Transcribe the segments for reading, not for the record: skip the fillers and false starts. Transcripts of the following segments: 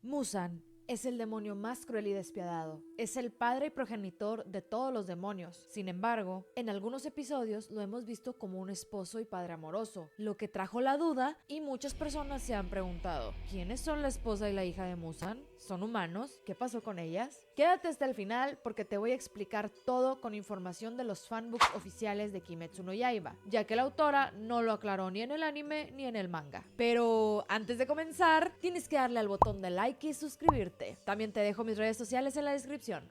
Muzan es el demonio más cruel y despiadado. Es el padre y progenitor de todos los demonios. Sin embargo, en algunos episodios lo hemos visto como un esposo y padre amoroso, lo que trajo la duda y muchas personas se han preguntado, ¿quiénes son la esposa y la hija de Muzan? ¿Son humanos? ¿Qué pasó con ellas? Quédate hasta el final porque te voy a explicar todo con información de los fanbooks oficiales de Kimetsu no Yaiba, ya que la autora no lo aclaró ni en el anime ni en el manga. Pero antes de comenzar, tienes que darle al botón de like y suscribirte. También te dejo mis redes sociales en la descripción.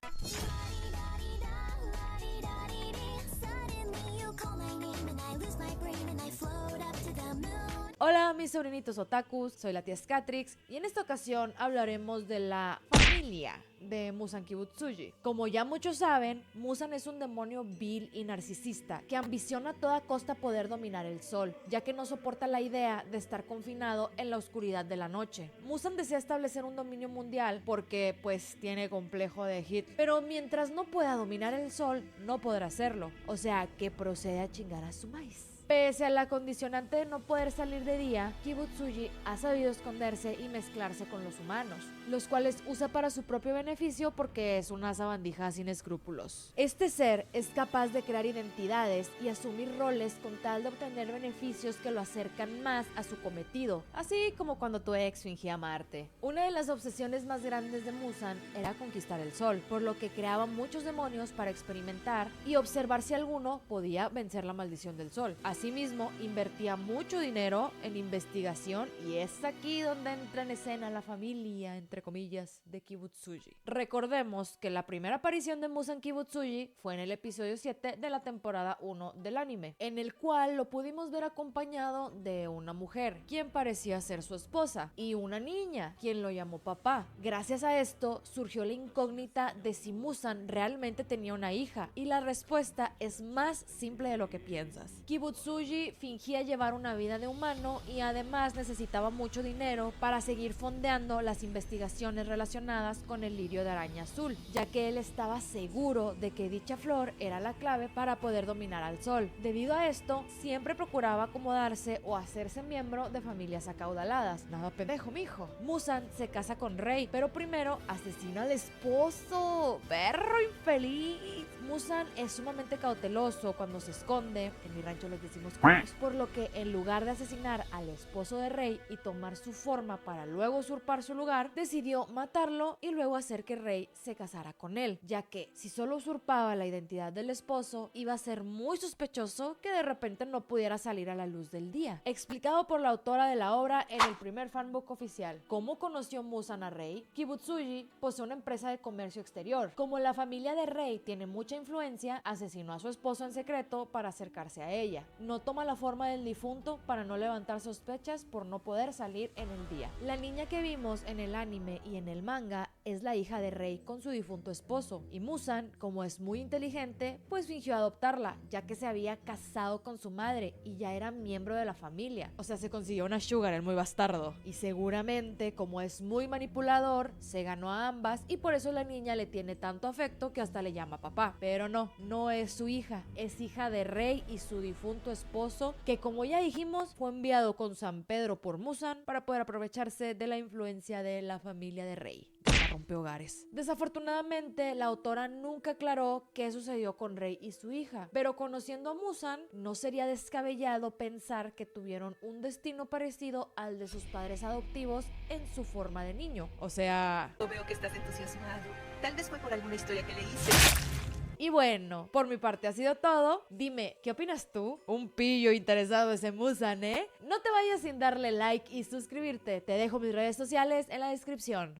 Hola mis sobrinitos otakus, soy la tía Scatrix y en esta ocasión hablaremos de la familia de Muzan Kibutsuji. Como ya muchos saben, Muzan es un demonio vil y narcisista que ambiciona a toda costa poder dominar el sol, ya que no soporta la idea de estar confinado en la oscuridad de la noche. Muzan desea establecer un dominio mundial porque pues tiene complejo de hit, pero mientras no pueda dominar el sol, no podrá hacerlo, o sea que procede a chingar a su maíz. Pese a la condicionante de no poder salir de día, Kibutsuji ha sabido esconderse y mezclarse con los humanos, los cuales usa para su propio beneficio porque es una sabandija sin escrúpulos. Este ser es capaz de crear identidades y asumir roles con tal de obtener beneficios que lo acercan más a su cometido, así como cuando tu ex fingía amarte. Una de las obsesiones más grandes de Muzan era conquistar el sol, por lo que creaba muchos demonios para experimentar y observar si alguno podía vencer la maldición del sol. Asimismo, invertía mucho dinero en investigación y es aquí donde entra en escena la familia, entre comillas, de Kibutsuji. Recordemos que la primera aparición de Muzan Kibutsuji fue en el episodio 7 de la temporada 1 del anime, en el cual lo pudimos ver acompañado de una mujer, quien parecía ser su esposa, y una niña, quien lo llamó papá. Gracias a esto, surgió la incógnita de si Muzan realmente tenía una hija, y la respuesta es más simple de lo que piensas. Kibutsuji fingía llevar una vida de humano y además necesitaba mucho dinero para seguir fondeando las investigaciones relacionadas con el lirio de araña azul, ya que él estaba seguro de que dicha flor era la clave para poder dominar al sol. Debido a esto, siempre procuraba acomodarse o hacerse miembro de familias acaudaladas. Nada pendejo, mijo. Muzan se casa con Rei, pero primero asesina al esposo. ¡Perro infeliz! Muzan es sumamente cauteloso cuando se esconde. En mi rancho les decimos cuernos, por lo que en lugar de asesinar al esposo de Rei y tomar su forma para luego usurpar su lugar, decidió matarlo y luego hacer que Rei se casara con él, ya que si solo usurpaba la identidad del esposo, iba a ser muy sospechoso que de repente no pudiera salir a la luz del día. Explicado por la autora de la obra en el primer fanbook oficial. ¿Cómo conoció Muzan a Rei? Kibutsuji posee una empresa de comercio exterior. Como la familia de Rei tiene mucha influencia, asesinó a su esposo en secreto para acercarse a ella. No toma la forma del difunto para no levantar sospechas por no poder salir en el día. La niña que vimos en el anime y en el manga es la hija de Rei con su difunto esposo, y Muzan, como es muy inteligente, pues fingió adoptarla, ya que se había casado con su madre y ya era miembro de la familia. O sea, se consiguió una sugar, el muy bastardo. Y seguramente, como es muy manipulador, se ganó a ambas y por eso la niña le tiene tanto afecto que hasta le llama papá. Pero no es su hija, es hija de Rei y su difunto esposo, que como ya dijimos, fue enviado con San Pedro por Muzan para poder aprovecharse de la influencia de la familia de Rei. Rompehogares. Desafortunadamente, la autora nunca aclaró qué sucedió con Rei y su hija, pero conociendo a Muzan, no sería descabellado pensar que tuvieron un destino parecido al de sus padres adoptivos en su forma de niño. O sea... Yo veo que estás entusiasmado. Tal vez fue por alguna historia que leíste. Y bueno, por mi parte ha sido todo. Dime, ¿qué opinas tú? Un pillo interesado ese Muzan, ¿eh? No te vayas sin darle like y suscribirte. Te dejo mis redes sociales en la descripción.